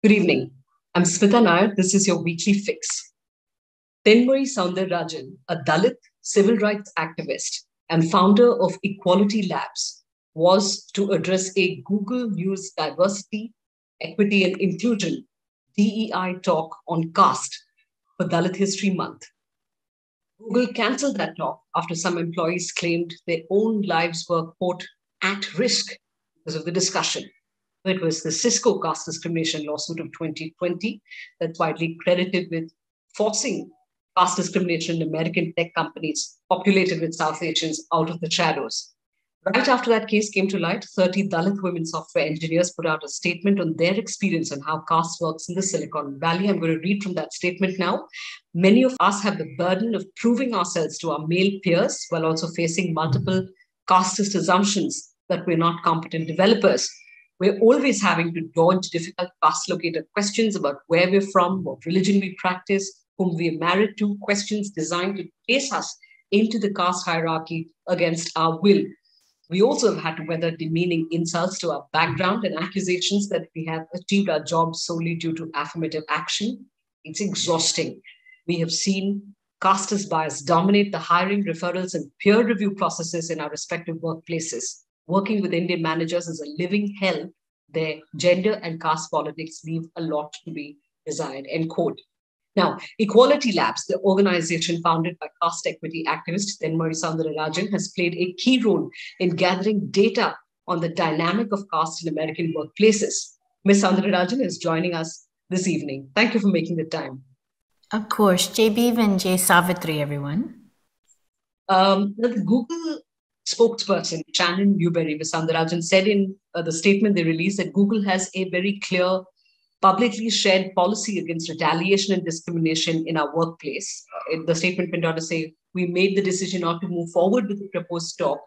Good evening. I'm Smitha Nair. This is your weekly fix. Thenmozhi Soundararajan, a Dalit civil rights activist and founder of Equality Labs, was to address a Google News diversity, equity, and inclusion DEI talk on caste for Dalit History Month. Google cancelled that talk after some employees claimed their own lives were, quote, at risk because of the discussion. It was the Cisco caste discrimination lawsuit of 2020 that's widely credited with forcing caste discrimination in American tech companies populated with South Asians out of the shadows. Right after that case came to light, 30 Dalit women software engineers put out a statement on their experience on how caste works in the Silicon Valley. I'm going to read from that statement now. Many of us have the burden of proving ourselves to our male peers while also facing multiple casteist assumptions that we're not competent developers. We're always having to dodge difficult caste locator questions about where we're from, what religion we practice, whom we're married to, questions designed to place us into the caste hierarchy against our will. We also have had to weather demeaning insults to our background and accusations that we have achieved our jobs solely due to affirmative action. It's exhausting. We have seen casteist bias dominate the hiring, referrals, and peer review processes in our respective workplaces. Working with Indian managers is a living hell. Their gender and caste politics leave a lot to be desired, end quote. Now, Equality Labs, the organization founded by caste equity activist Thenmozhi Soundararajan, has played a key role in gathering data on the dynamic of caste in American workplaces. Ms. Soundararajan is joining us this evening. Thank you for making the time. Of course. Jai Beav and Jai Savitri, everyone. The Google spokesperson, Shannon Newberry, Ms. Soundararajan, said in the statement they released that Google has a very clear publicly shared policy against retaliation and discrimination in our workplace. The statement went on to say, we made the decision not to move forward with the proposed talk,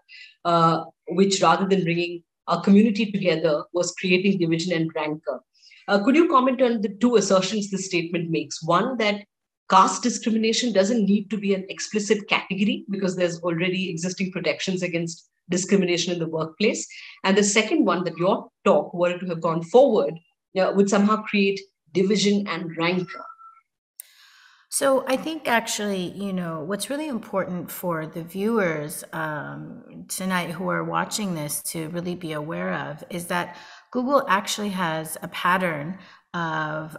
which rather than bringing our community together was creating division and rancor. Could you comment on the two assertions this statement makes? One, that caste discrimination doesn't need to be an explicit category because there's already existing protections against discrimination in the workplace. And the second one, that your talk, were it to have gone forward, would somehow create division and rancor. So I think actually, what's really important for the viewers tonight who are watching this to really be aware of is that Google actually has a pattern of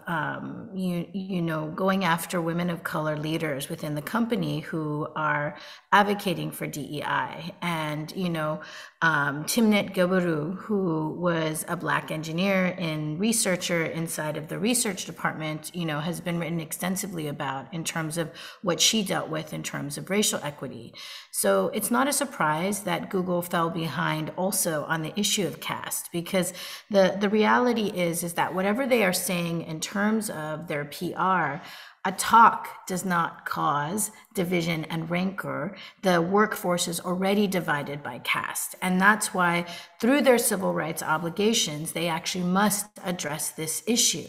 going after women of color leaders within the company who are advocating for DEI. And Timnit Gebru, who was a Black engineer and researcher inside of the research department, has been written extensively about in terms of what she dealt with in terms of racial equity. So it's not a surprise that Google fell behind also on the issue of caste, because the reality is that whatever they are saying in terms of their PR, a talk does not cause division and rancor. The workforce is already divided by caste. And that's why through their civil rights obligations, they actually must address this issue.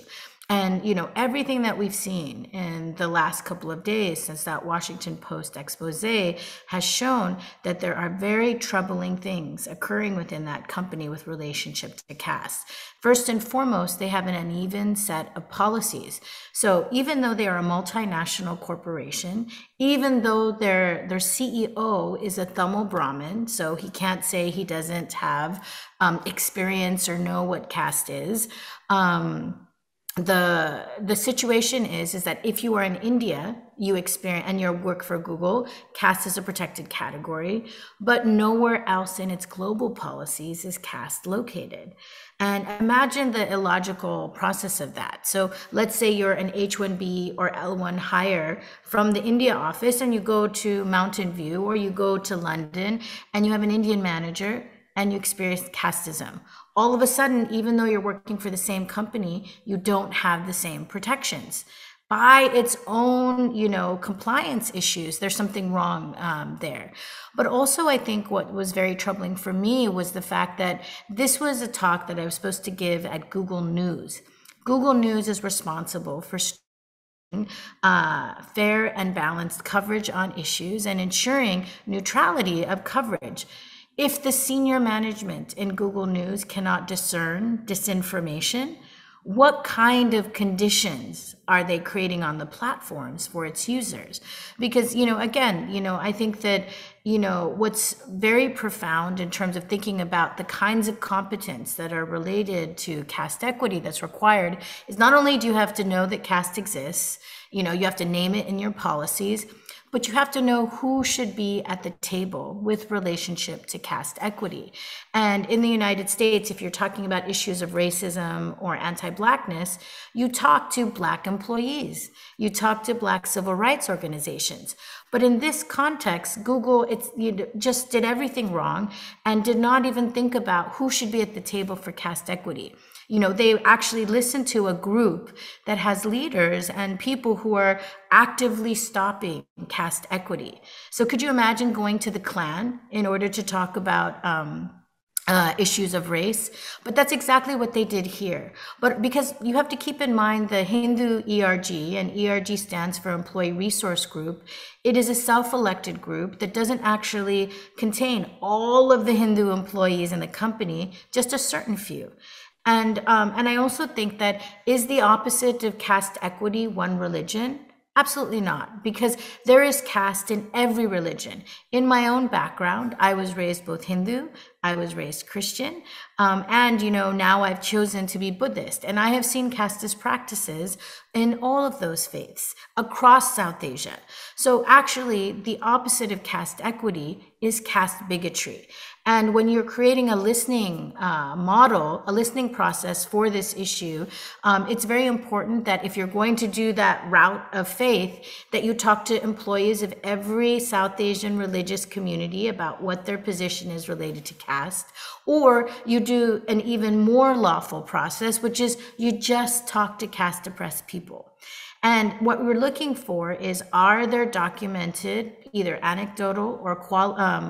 And, everything that we've seen in the last couple of days since that Washington Post expose has shown that there are very troubling things occurring within that company with relationship to caste. First and foremost, they have an uneven set of policies. So even though they are a multinational corporation, even though their CEO is a Tamil Brahmin, so he can't say he doesn't have experience or know what caste is, the situation is that if you are in India, you experience and you work for Google, caste is a protected category, but nowhere else in its global policies is caste located. And imagine the illogical process of that. So let's say you're an H-1B or L-1 hire from the India office and you go to Mountain View or you go to London and you have an Indian manager and you experience casteism. All of a sudden, even though you're working for the same company, you don't have the same protections. By its own, compliance issues, there's something wrong there. But also, I think what was very troubling for me was the fact that this was a talk that I was supposed to give at Google News. Google News is responsible for fair and balanced coverage on issues and ensuring neutrality of coverage. If the senior management in Google News cannot discern disinformation, what kind of conditions are they creating on the platforms for its users? Because, again, I think that, what's very profound in terms of thinking about the kinds of competence that are related to caste equity that's required is not only do you have to know that caste exists, you have to name it in your policies, but you have to know who should be at the table with relationship to caste equity. And in the United States, if you're talking about issues of racism or anti-Blackness, you talk to Black employees, you talk to Black civil rights organizations. But in this context, Google just did everything wrong and did not even think about who should be at the table for caste equity. They actually listen to a group that has leaders and people who are actively stopping caste equity. So could you imagine going to the Klan in order to talk about issues of race? But that's exactly what they did here. But because you have to keep in mind the Hindu ERG, and ERG stands for Employee Resource Group, it is a self-elected group that doesn't actually contain all of the Hindu employees in the company, just a certain few. And I also think that is the opposite of caste equity one religion? Absolutely not, because there is caste in every religion. In my own background, I was raised both Hindu, I was raised Christian, and now I've chosen to be Buddhist, and I have seen casteist practices in all of those faiths across South Asia. So actually, the opposite of caste equity is caste bigotry. And when you're creating a listening model, a listening process for this issue, it's very important that if you're going to do that route of faith, that you talk to employees of every South Asian religious community about what their position is related to caste, or you do an even more lawful process, which is you just talk to caste oppressed people. And what we're looking for is, are there documented, either anecdotal or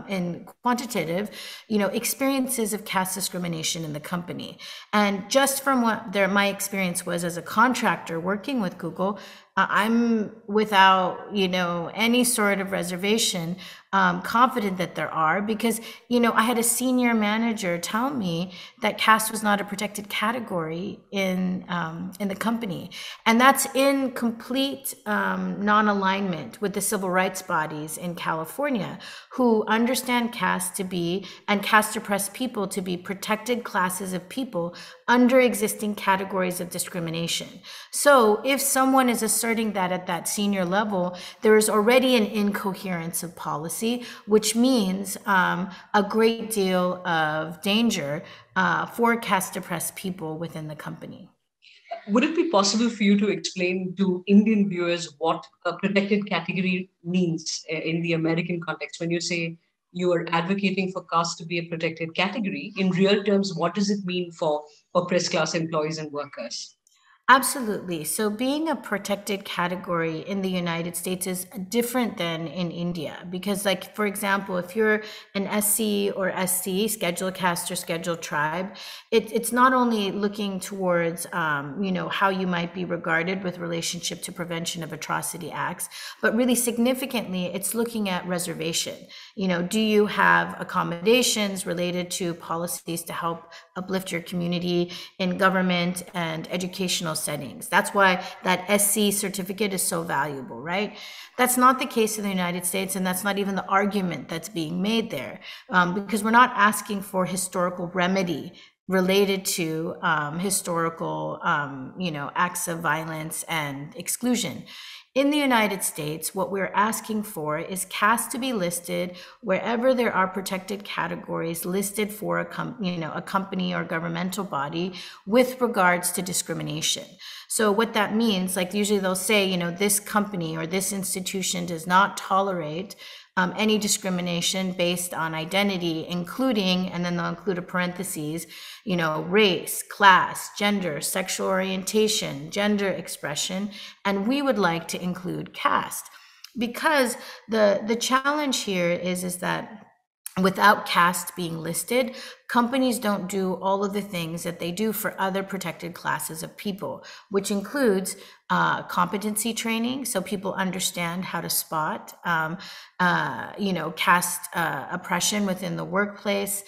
in quantitative, experiences of caste discrimination in the company? And just from what my experience was as a contractor working with Google, I'm without, any sort of reservation, confident that there are, because, I had a senior manager tell me that caste was not a protected category in the company. And that's in complete non-alignment with the civil rights bodies in California, who understand caste to be, and caste oppressed people to be, protected classes of people under existing categories of discrimination. So if someone is asserting that at that senior level, there is already an incoherence of policy, which means a great deal of danger for caste oppressed people within the company. Would it be possible for you to explain to Indian viewers what a protected category means in the American context? When you say you are advocating for caste to be a protected category, in real terms, what does it mean for oppressed class employees and workers? Absolutely. So being a protected category in the United States is different than in India, because, like, for example, if you're an SC or SC, scheduled caste or scheduled tribe, it's not only looking towards, how you might be regarded with relationship to prevention of atrocity acts, but really significantly, it's looking at reservation. Do you have accommodations related to policies to help uplift your community in government and educational settings? That's why that SC certificate is so valuable, right? That's not the case in the United States, and that's not even the argument that's being made there, because we're not asking for historical remedy related to historical, acts of violence and exclusion. In the United States, what we're asking for is caste to be listed wherever there are protected categories listed for a company or governmental body with regards to discrimination. So what that means, like usually they'll say, this company or this institution does not tolerate any discrimination based on identity, including, and then they'll include a parentheses, race, class, gender, sexual orientation, gender expression, and we would like to include caste. Because the challenge here is that without caste being listed, companies don't do all of the things that they do for other protected classes of people, which includes competency training, so people understand how to spot, caste oppression within the workplace.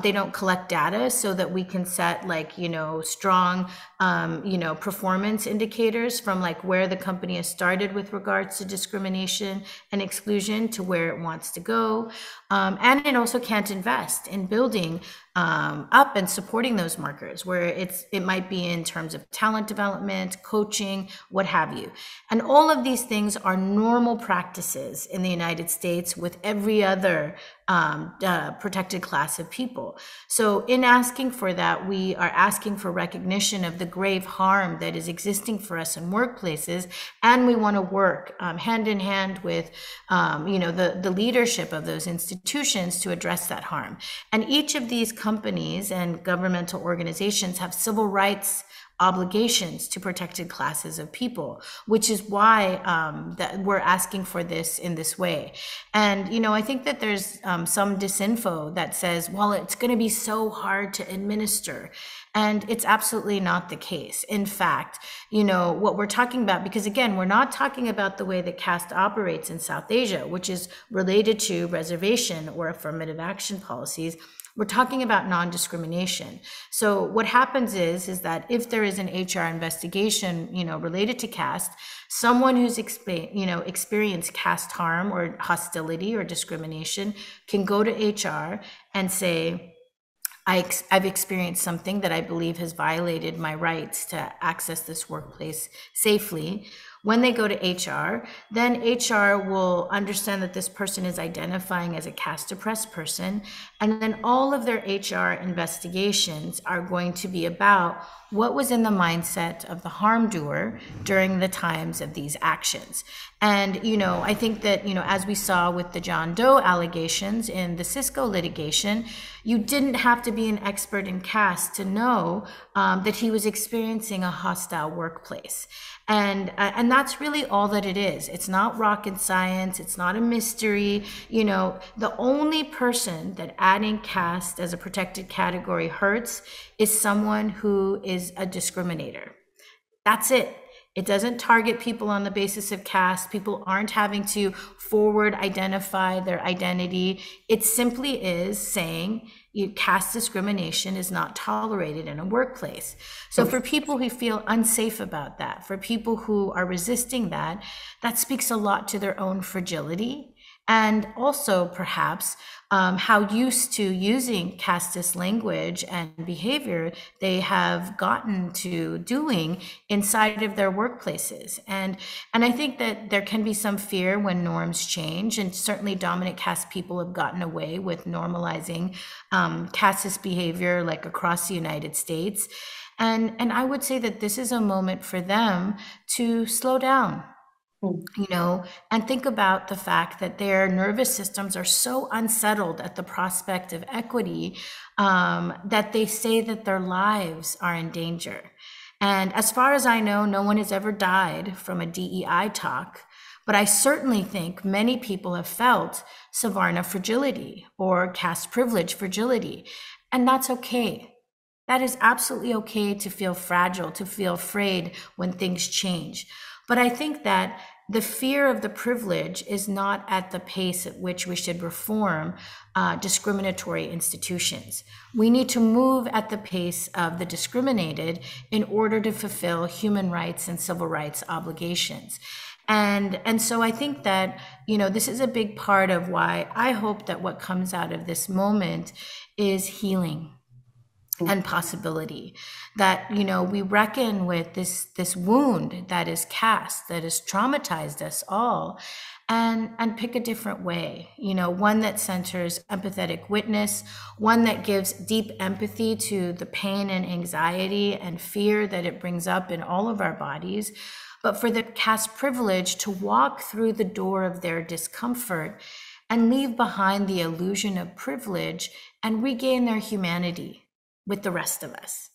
They don't collect data so that we can set strong, performance indicators from where the company has started with regards to discrimination and exclusion to where it wants to go. And it also can't invest in building up and supporting those markers where it might be in terms of talent development, coaching, what have you. And all of these things are normal practices in the United States with every other protected class of people. So in asking for that, we are asking for recognition of the grave harm that is existing for us in workplaces, and we want to work hand in hand with the leadership of those institutions to address that harm. And each of these companies and governmental organizations have civil rights obligations to protected classes of people, which is why that we're asking for this in this way. And I think that there's some disinfo that says, well, it's going to be so hard to administer. And it's absolutely not the case. In fact, what we're talking about, because again, we're not talking about the way that caste operates in South Asia, which is related to reservation or affirmative action policies. We're talking about non-discrimination. So what happens is that if there is an HR investigation, related to caste, someone who's experienced caste harm or hostility or discrimination can go to HR and say, I've experienced something that I believe has violated my rights to access this workplace safely. When they go to HR, then HR will understand that this person is identifying as a caste oppressed person. And then all of their HR investigations are going to be about what was in the mindset of the harm doer during the times of these actions. And, I think that, as we saw with the John Doe allegations in the Cisco litigation, you didn't have to be an expert in caste to know that he was experiencing a hostile workplace. And that's really all that it is. It's not rocket science. It's not a mystery. The only person that adding caste as a protected category hurts is someone who is a discriminator. That's it. It doesn't target people on the basis of caste. People aren't having to forward identify their identity. It simply is saying caste discrimination is not tolerated in a workplace. So for people who feel unsafe about that, for people who are resisting that, that speaks a lot to their own fragility. And also perhaps how used to using casteist language and behavior they have gotten to doing inside of their workplaces. And I think that there can be some fear when norms change, and certainly dominant caste people have gotten away with normalizing casteist behavior across the United States. And I would say that this is a moment for them to slow down, and think about the fact that their nervous systems are so unsettled at the prospect of equity that they say that their lives are in danger. And as far as I know, no one has ever died from a DEI talk, but I certainly think many people have felt Savarna fragility or caste privilege fragility, and that's okay. That is absolutely okay to feel fragile, to feel afraid when things change. But I think that the fear of the privilege is not at the pace at which we should reform discriminatory institutions. We need to move at the pace of the discriminated in order to fulfill human rights and civil rights obligations. And so I think that, this is a big part of why I hope that what comes out of this moment is healing and possibility, that we reckon with this wound that is caste, that has traumatized us all, and pick a different way, one that centers empathetic witness, one that gives deep empathy to the pain and anxiety and fear that it brings up in all of our bodies, but for the caste privilege to walk through the door of their discomfort and leave behind the illusion of privilege and regain their humanity with the rest of us.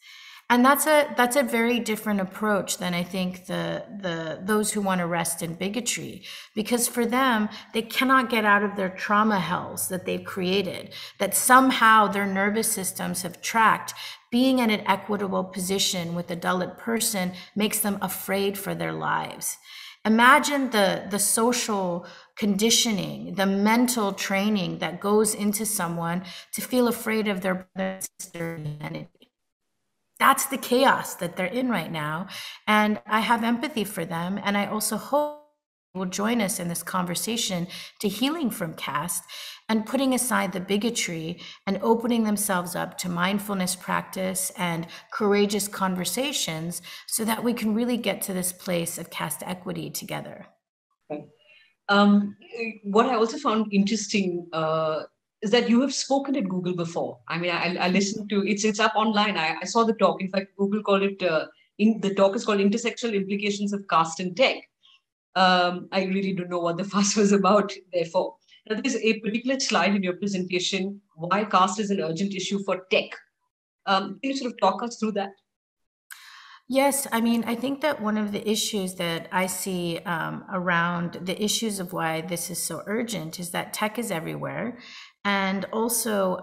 And that's a very different approach than I think the those who want to rest in bigotry, because for them they cannot get out of their trauma hells that they've created, that somehow their nervous systems have tracked. Being in an equitable position with a Dalit person makes them afraid for their lives. Imagine the social conditioning, the mental training that goes into someone to feel afraid of their brother and sister identity. That's the chaos that they're in right now. And I have empathy for them. And I also hope will join us in this conversation to healing from caste and putting aside the bigotry and opening themselves up to mindfulness practice and courageous conversations so that we can really get to this place of caste equity together. Right. What I also found interesting is that you have spoken at Google before. I mean, I listened to it's up online. I saw the talk. In fact, Google called it. The talk is called "Intersectional Implications of Caste in Tech." I really don't know what the fuss was about. Therefore, now, there's a particular slide in your presentation: why caste is an urgent issue for tech. Can you sort of talk us through that? Yes, I mean, I think that one of the issues that I see around the issues of why this is so urgent is that tech is everywhere. And also,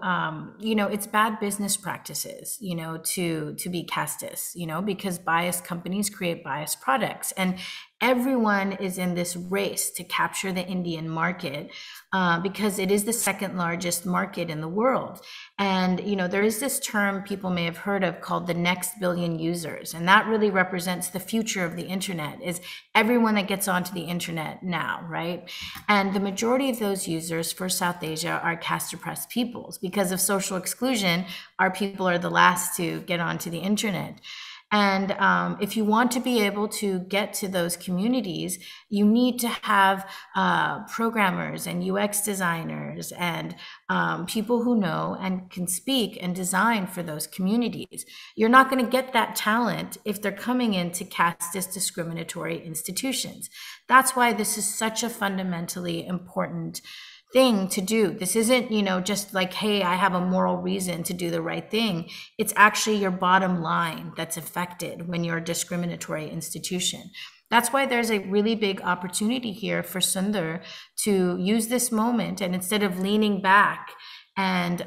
it's bad business practices, to be casteist, because biased companies create biased products. And everyone is in this race to capture the Indian market because it is the second largest market in the world. And, there is this term people may have heard of called the next billion users. And that really represents the future of the internet, is everyone that gets onto the internet now, right? And the majority of those users for South Asia are caste oppressed peoples. Because of social exclusion, our people are the last to get onto the internet. And if you want to be able to get to those communities, you need to have programmers and UX designers and people who know and can speak and design for those communities. You're not going to get that talent if they're coming into casteist discriminatory institutions. That's why this is such a fundamentally important thing to do. This isn't, just like, hey, I have a moral reason to do the right thing. It's actually your bottom line that's affected when you're a discriminatory institution. That's why there's a really big opportunity here for Sundar to use this moment, and instead of leaning back and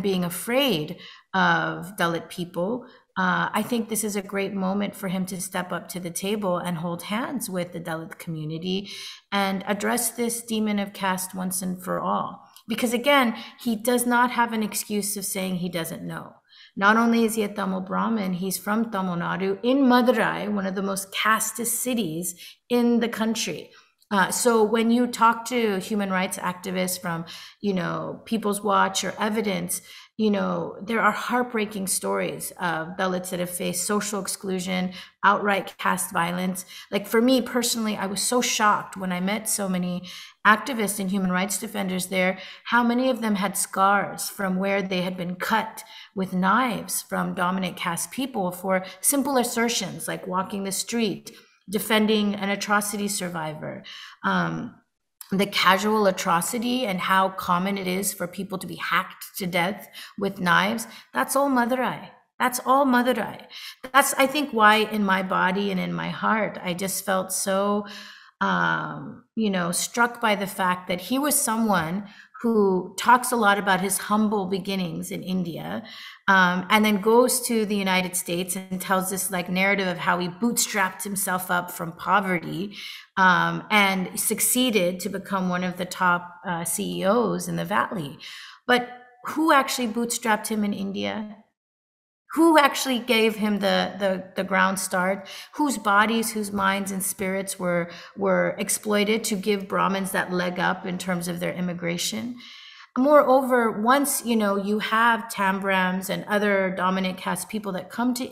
being afraid of Dalit people, I think this is a great moment for him to step up to the table and hold hands with the Dalit community and address this demon of caste once and for all. Because again, he does not have an excuse of saying he doesn't know. Not only is he a Tamil Brahmin, he's from Tamil Nadu in Madurai, one of the most casteist cities in the country. So when you talk to human rights activists from, People's Watch or Evidence, there are heartbreaking stories of Dalits that have faced social exclusion, outright caste violence. Like for me personally, I was so shocked when I met so many activists and human rights defenders there, how many of them had scars from where they had been cut with knives from dominant caste people for simple assertions like walking the street, defending an atrocity survivor. The casual atrocity and how common it is for people to be hacked to death with knives, that's all Madurai. That's all Madurai. That's, I think, why in my body and in my heart, I just felt so, struck by the fact that he was someone who talks a lot about his humble beginnings in India, and then goes to the United States and tells this like narrative of how he bootstrapped himself up from poverty, and succeeded to become one of the top CEOs in the Valley. But who actually bootstrapped him in India? Who actually gave him the ground start? Whose bodies, whose minds and spirits were exploited to give Brahmins that leg up in terms of their immigration? Moreover, once, you have Tambrams and other dominant caste people that come to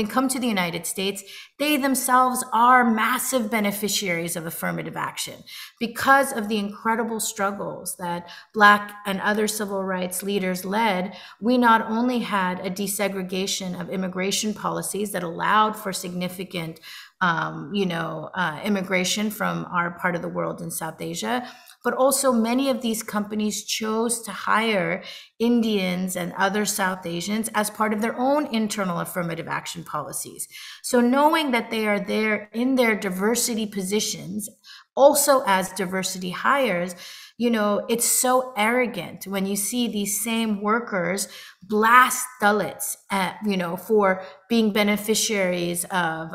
come to the United States, they themselves are massive beneficiaries of affirmative action because of the incredible struggles that Black and other civil rights leaders led. We not only had a desegregation of immigration policies that allowed for significant immigration from our part of the world in South Asia, but also many of these companies chose to hire Indians and other South Asians as part of their own internal affirmative action policies. So knowing that they are there in their diversity positions, also as diversity hires, it's so arrogant when you see these same workers blast Dalits, for being beneficiaries of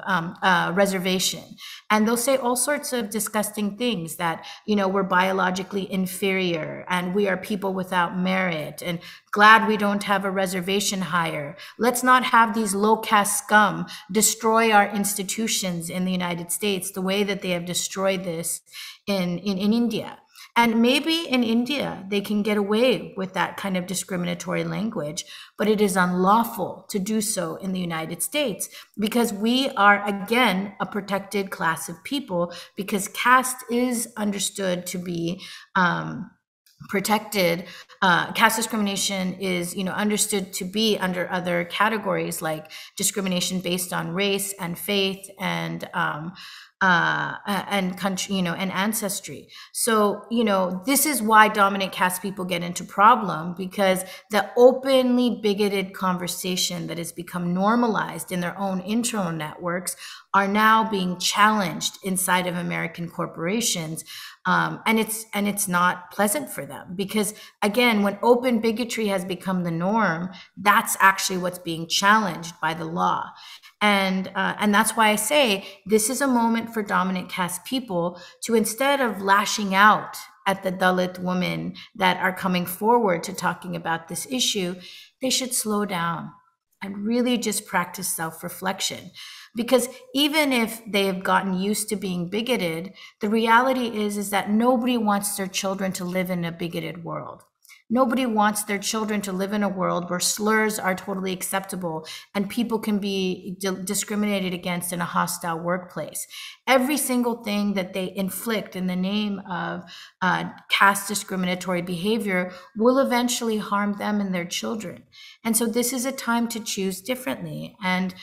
reservation. And they'll say all sorts of disgusting things that, we're biologically inferior and we are people without merit and glad we don't have a reservation hire. Let's not have these low caste scum destroy our institutions in the United States the way that they have destroyed this in India. And maybe in India, they can get away with that kind of discriminatory language, but it is unlawful to do so in the United States because we are, again, a protected class of people because caste is understood to be protected. Caste discrimination is, understood to be under other categories like discrimination based on race and faith and country, and ancestry. So, this is why dominant caste people get into problem because the openly bigoted conversation that has become normalized in their own internal networks are now being challenged inside of American corporations. And it's not pleasant for them because, again, when open bigotry has become the norm, that's actually what's being challenged by the law. And that's why I say this is a moment for dominant caste people to, instead of lashing out at the Dalit women that are coming forward to talking about this issue, they should slow down and really just practice self-reflection. Because even if they have gotten used to being bigoted, the reality is that nobody wants their children to live in a bigoted world. Nobody wants their children to live in a world where slurs are totally acceptable and people can be discriminated against in a hostile workplace. Every single thing that they inflict in the name of caste discriminatory behavior will eventually harm them and their children. And so this is a time to choose differently and,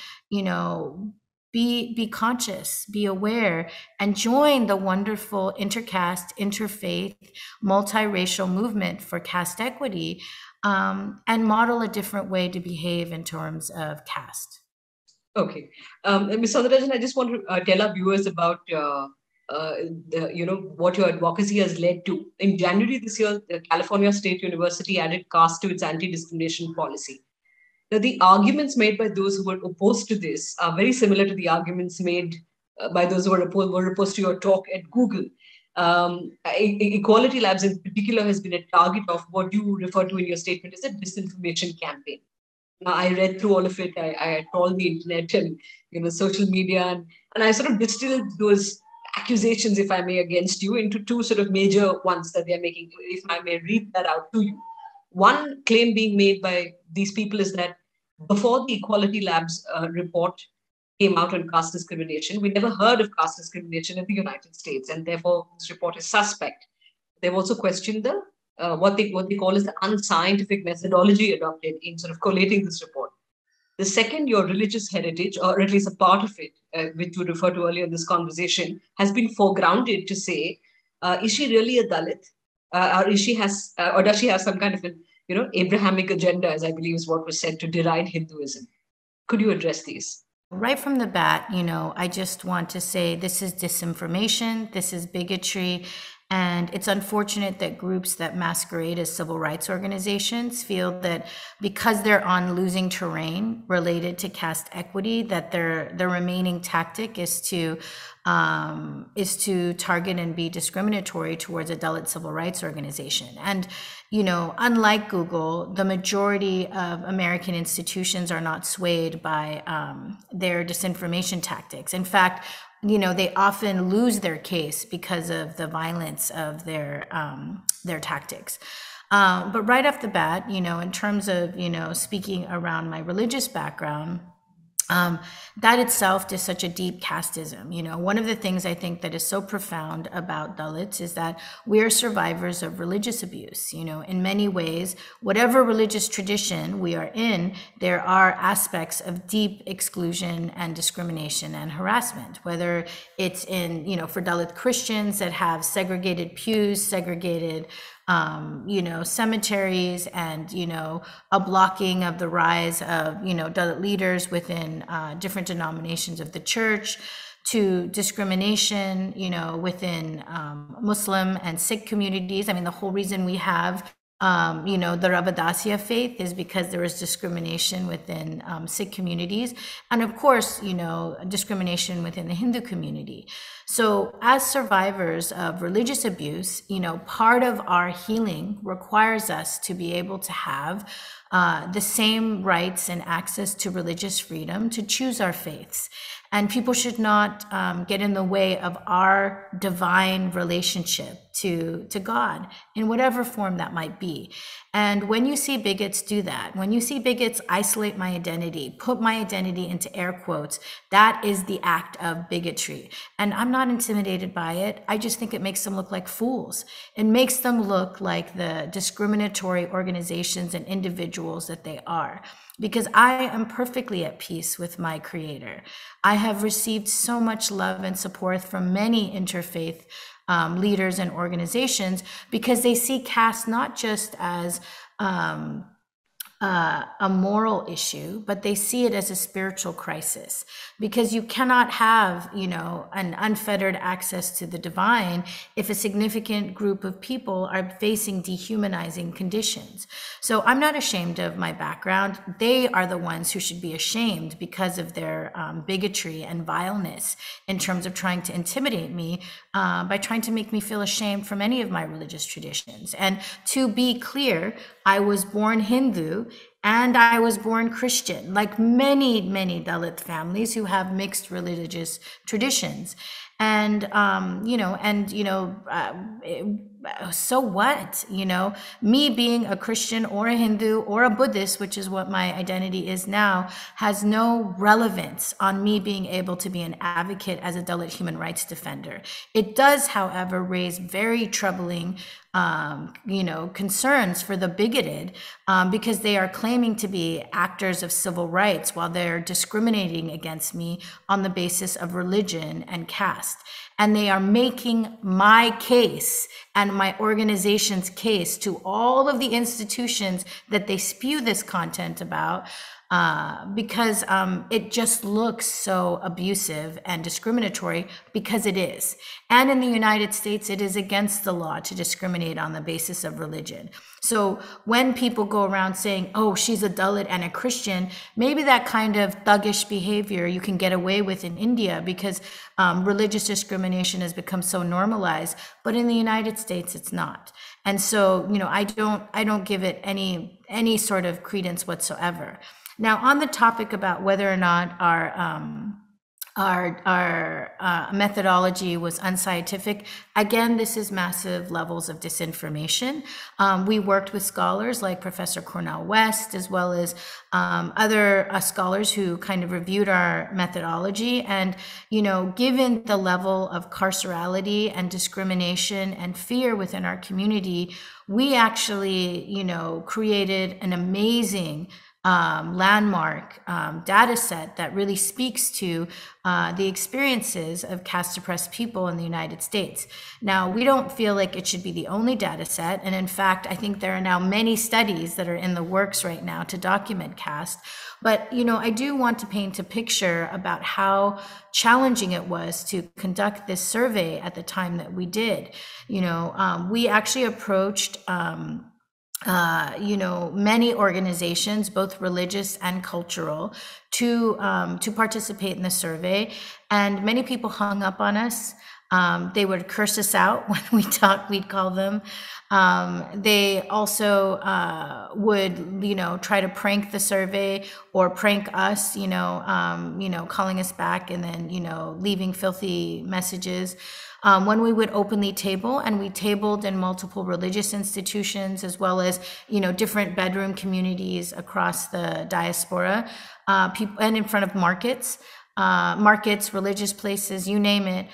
be conscious, be aware, and join the wonderful intercaste, interfaith, multiracial movement for caste equity, and model a different way to behave in terms of caste. Okay. Ms. Soundarajan, I just want to tell our viewers about what your advocacy has led to. In January this year, the California State University added caste to its anti-discrimination policy. Now, the arguments made by those who were opposed to this are very similar to the arguments made by those who were opposed to your talk at Google. Equality Labs in particular has been a target of what you refer to in your statement as a disinformation campaign. Now, I read through all of it. I trawled the internet and social media, and I sort of distilled those accusations, if I may, against you into two sort of major ones that they're making. If I may read that out to you. One claim being made by these people is that before the Equality Labs report came out on caste discrimination, we never heard of caste discrimination in the United States, and therefore this report is suspect. They've also questioned the what they call as the unscientific methodology adopted in sort of collating this report. The second, your religious heritage, or at least a part of it, which we referred to earlier in this conversation, has been foregrounded to say, is she really a Dalit? Or does she have some kind of an Abrahamic agenda, as I believe is what was said, to deride Hinduism? Could you address these? Right from the bat, I just want to say this is disinformation, this is bigotry, and it's unfortunate that groups that masquerade as civil rights organizations feel that because they're on losing terrain related to caste equity, that their remaining tactic is to target and be discriminatory towards a Dalit civil rights organization. And unlike Google, the majority of American institutions are not swayed by their disinformation tactics. In fact, they often lose their case because of the violence of their tactics. But right off the bat, in terms of, speaking around my religious background, that itself is such a deep casteism. You know, one of the things I think that is so profound about Dalits is that we are survivors of religious abuse. You know, in many ways, whatever religious tradition we are in, there are aspects of deep exclusion and discrimination and harassment, whether it's in, you know, for Dalit Christians that have segregated pews, segregated you know, cemeteries, and, you know, a blocking of the rise of, you know, Dalit leaders within different denominations of the church, to discrimination, you know, within Muslim and Sikh communities. I mean, the whole reason we have you know, the Rabadasiya faith is because there is discrimination within Sikh communities. And of course, you know, discrimination within the Hindu community. So as survivors of religious abuse, you know, part of our healing requires us to be able to have the same rights and access to religious freedom to choose our faiths. And people should not get in the way of our divine relationship to God in whatever form that might be. And when you see bigots do that, when you see bigots isolate my identity, put my identity into air quotes, that is the act of bigotry. And I'm not intimidated by it. I just think it makes them look like fools. It makes them look like the discriminatory organizations and individuals that they are. Because I am perfectly at peace with my Creator. I have received so much love and support from many interfaith leaders and organizations, because they see caste not just as a moral issue, but they see it as a spiritual crisis, because you cannot have, you know, an unfettered access to the divine if a significant group of people are facing dehumanizing conditions. So I'm not ashamed of my background. They are the ones who should be ashamed because of their bigotry and vileness in terms of trying to intimidate me by trying to make me feel ashamed from any of my religious traditions. And to be clear, I was born Hindu and I was born Christian, like many, many Dalit families who have mixed religious traditions. And, so what, you know, me being a Christian or a Hindu or a Buddhist, which is what my identity is now, has no relevance on me being able to be an advocate as a Dalit human rights defender. It does, however, raise very troubling concerns for the bigoted, because they are claiming to be actors of civil rights while they're discriminating against me on the basis of religion and caste. And they are making my case and my organization's case to all of the institutions that they spew this content about, because it just looks so abusive and discriminatory, because it is. And in the United States, it is against the law to discriminate on the basis of religion. So when people go around saying, oh, she's a Dalit and a Christian, maybe that kind of thuggish behavior you can get away with in India, because religious discrimination has become so normalized, but in the United States, it's not. And so, you know, I don't give it any sort of credence whatsoever. Now, on the topic about whether or not our methodology was unscientific, again, this is massive levels of disinformation. We worked with scholars like Professor Cornel West, as well as other scholars who kind of reviewed our methodology. And, you know, given the level of carcerality and discrimination and fear within our community, we actually, you know, created an amazing landmark data set that really speaks to the experiences of caste oppressed people in the United States. Now, we don't feel like it should be the only data set. And in fact, I think there are now many studies that are in the works right now to document caste. But, you know, I do want to paint a picture about how challenging it was to conduct this survey at the time that we did. You know, we actually approached many organizations, both religious and cultural, to participate in the survey. And many people hung up on us. They would curse us out when we talk, we'd call them. They also would, try to prank the survey or prank us, calling us back and then, leaving filthy messages. When we would openly table, and we tabled in multiple religious institutions as well as, different bedroom communities across the diaspora, people, and in front of markets, religious places, you name it,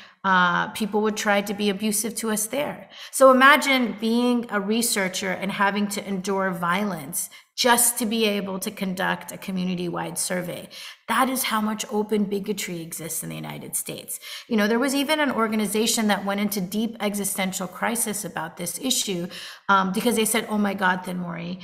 people would try to be abusive to us there. So imagine being a researcher and having to endure violence just to be able to conduct a community-wide survey. That is how much open bigotry exists in the United States. There was even an organization that went into deep existential crisis about this issue because they said, oh my God, Thenmozhi,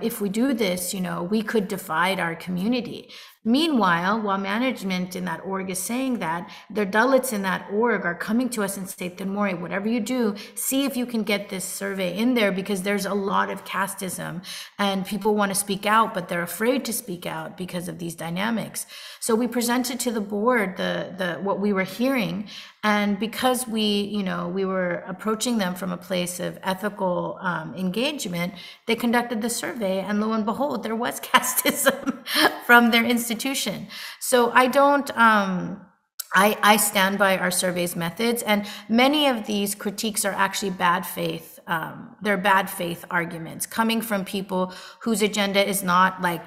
if we do this, we could divide our community. Meanwhile, while management in that org is saying that, the Dalits in that org are coming to us and say, Thenmozhi, whatever you do, see if you can get this survey in there, because there's a lot of casteism and people want to speak out, but they're afraid to speak out because of these dynamics. So we presented to the board what we were hearing, and because we were approaching them from a place of ethical engagement, they conducted the survey, and lo and behold, there was casteism from their institution. So I stand by our survey's methods, and many of these critiques are actually bad faith. They're bad faith arguments coming from people whose agenda is not like,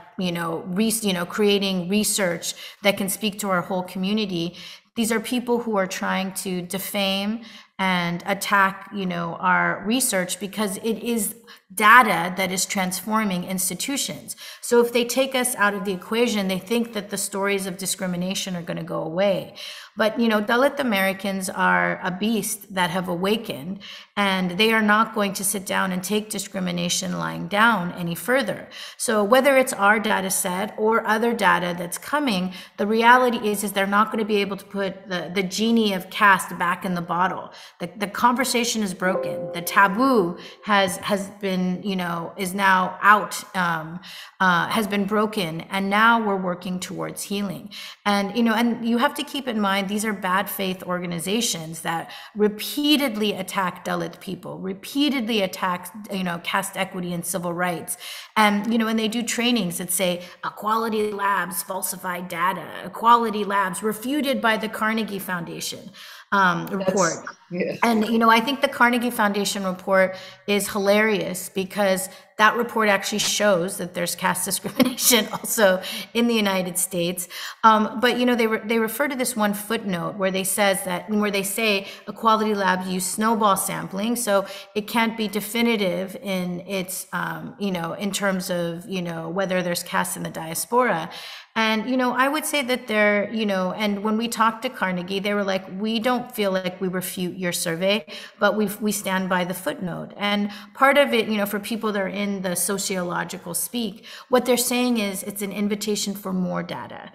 creating research that can speak to our whole community. These are people who are trying to defame and attack, our research, because it is data that is transforming institutions. So if they take us out of the equation, they think that the stories of discrimination are going to go away. But, Dalit Americans are a beast that have awakened, and they are not going to sit down and take discrimination lying down any further. So whether it's our data set or other data that's coming, the reality is they're not going to be able to put the genie of caste back in the bottle. The conversation is broken. The taboo has been, is now out, has been broken, and now we're working towards healing. And, and you have to keep in mind, these are bad faith organizations that repeatedly attack Dalit people, repeatedly attack, caste equity and civil rights. And, and they do trainings that say Equality Labs falsified data, Equality Labs refuted by the Carnegie Foundation report. Yeah. And, I think the Carnegie Foundation report is hilarious because that report actually shows that there's caste discrimination also in the United States. But, they refer to this one footnote where they say Equality Labs use snowball sampling. So it can't be definitive in its, in terms of, whether there's caste in the diaspora. And, I would say that they're, and when we talked to Carnegie, they were like, we don't feel like we refute your survey, but we stand by the footnote. And part of it, for people that are in the sociological speak, what they're saying is it's an invitation for more data,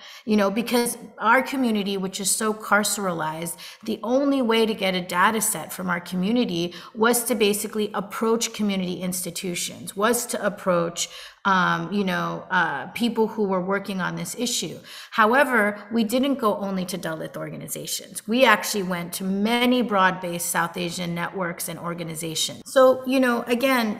because our community, which is so carceralized, the only way to get a data set from our community was to basically approach community institutions, was to approach people who were working on this issue. However, we didn't go only to Dalit organizations. We actually went to many broad-based South Asian networks and organizations. So, again,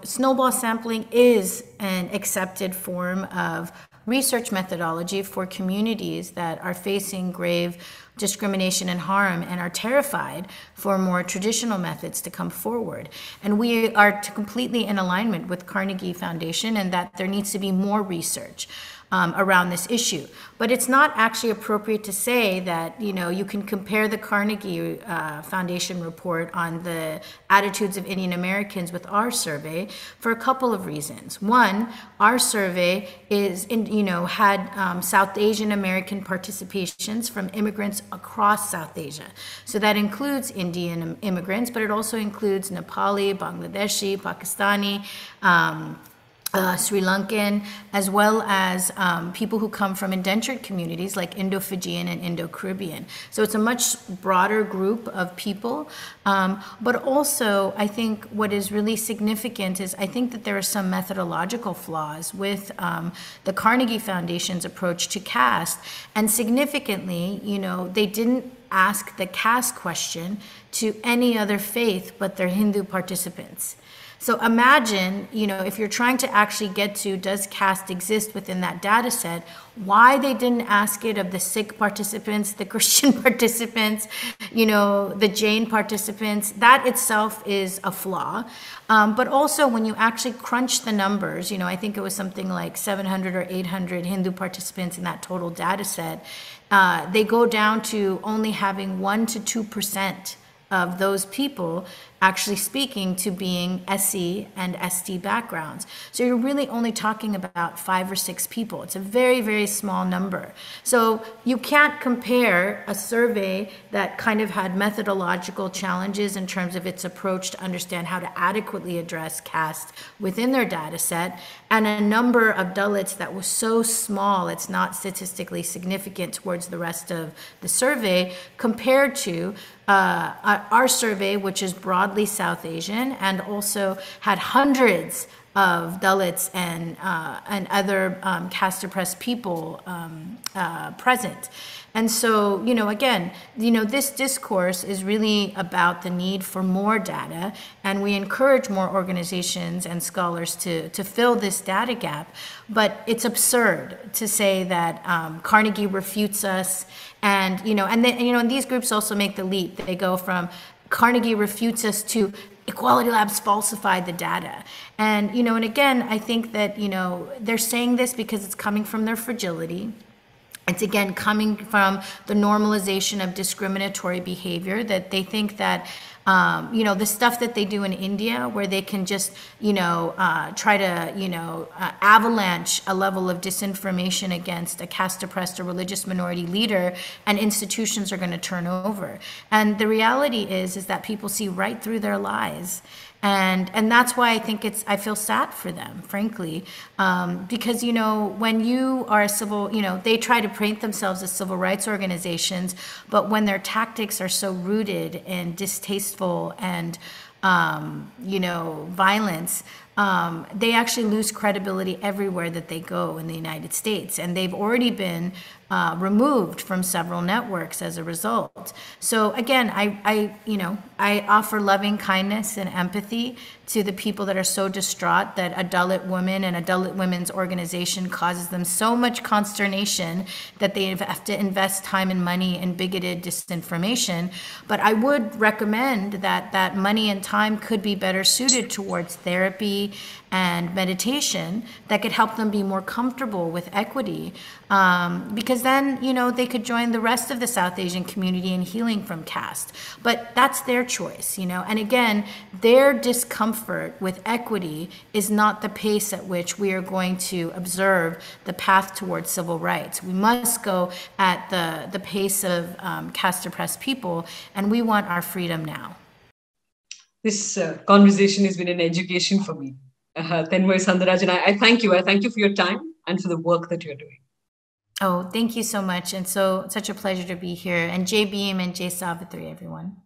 snowball sampling is an accepted form of research methodology for communities that are facing grave discrimination and harm and are terrified for more traditional methods to come forward. And we are completely in alignment with Carnegie Foundation, and that there needs to be more research around this issue. But it's not actually appropriate to say that, you can compare the Carnegie Foundation report on the attitudes of Indian Americans with our survey for a couple of reasons. One, our survey had South Asian American participations from immigrants across South Asia. So that includes Indian immigrants, but it also includes Nepali, Bangladeshi, Pakistani, Sri Lankan, as well as people who come from indentured communities like Indo-Fijian and Indo-Caribbean. So it's a much broader group of people. But also, I think what is really significant is I think that there are some methodological flaws with the Carnegie Foundation's approach to caste. And significantly, they didn't ask the caste question to any other faith but their Hindu participants. So imagine, if you're trying to actually get to, does caste exist within that data set, why they didn't ask it of the Sikh participants, the Christian participants, the Jain participants. That itself is a flaw. But also when you actually crunch the numbers, I think it was something like 700 or 800 Hindu participants in that total data set, they go down to only having 1 to 2% of those people actually speaking to being SC and ST backgrounds. So you're really only talking about 5 or 6 people. It's a very, very small number. So you can't compare a survey that kind of had methodological challenges in terms of its approach to understand how to adequately address caste within their data set, and a number of Dalits that was so small it's not statistically significant towards the rest of the survey, compared to our survey, which is broadly South Asian and also had hundreds of Dalits and other caste oppressed people present. And so, again, this discourse is really about the need for more data, and we encourage more organizations and scholars to fill this data gap. But it's absurd to say that Carnegie refutes us, and these groups also make the leap. They go from Carnegie refutes us to Equality Labs falsified the data. And, and again, I think that, they're saying this because it's coming from their fragility. It's again coming from the normalization of discriminatory behavior, that they think that, the stuff that they do in India, where they can just, try to, avalanche a level of disinformation against a caste oppressed or religious minority leader, and institutions are going to turn over. And the reality is that people see right through their lies. And that's why I think I feel sad for them, frankly, because, when you are a civil, they try to paint themselves as civil rights organizations, but when their tactics are so rooted in distasteful and, violence, they actually lose credibility everywhere that they go in the United States. And they've already been removed from several networks as a result. So again, I offer loving kindness and empathy to the people that are so distraught that a Dalit woman and a Dalit women's organization causes them so much consternation that they have to invest time and money in bigoted disinformation. But I would recommend that that money and time could be better suited towards therapy and meditation that could help them be more comfortable with equity, because then, they could join the rest of the South Asian community in healing from caste. But that's their choice, and again, their discomfort with equity is not the pace at which we are going to observe the path towards civil rights. We must go at the pace of caste oppressed people, and we want our freedom now. This conversation has been an education for me. Thenmozhi Soundararajan, I thank you. I thank you for your time and for the work that you're doing. Oh, thank you so much. And such a pleasure to be here. And Jai Bhim and Jai Savitri, everyone.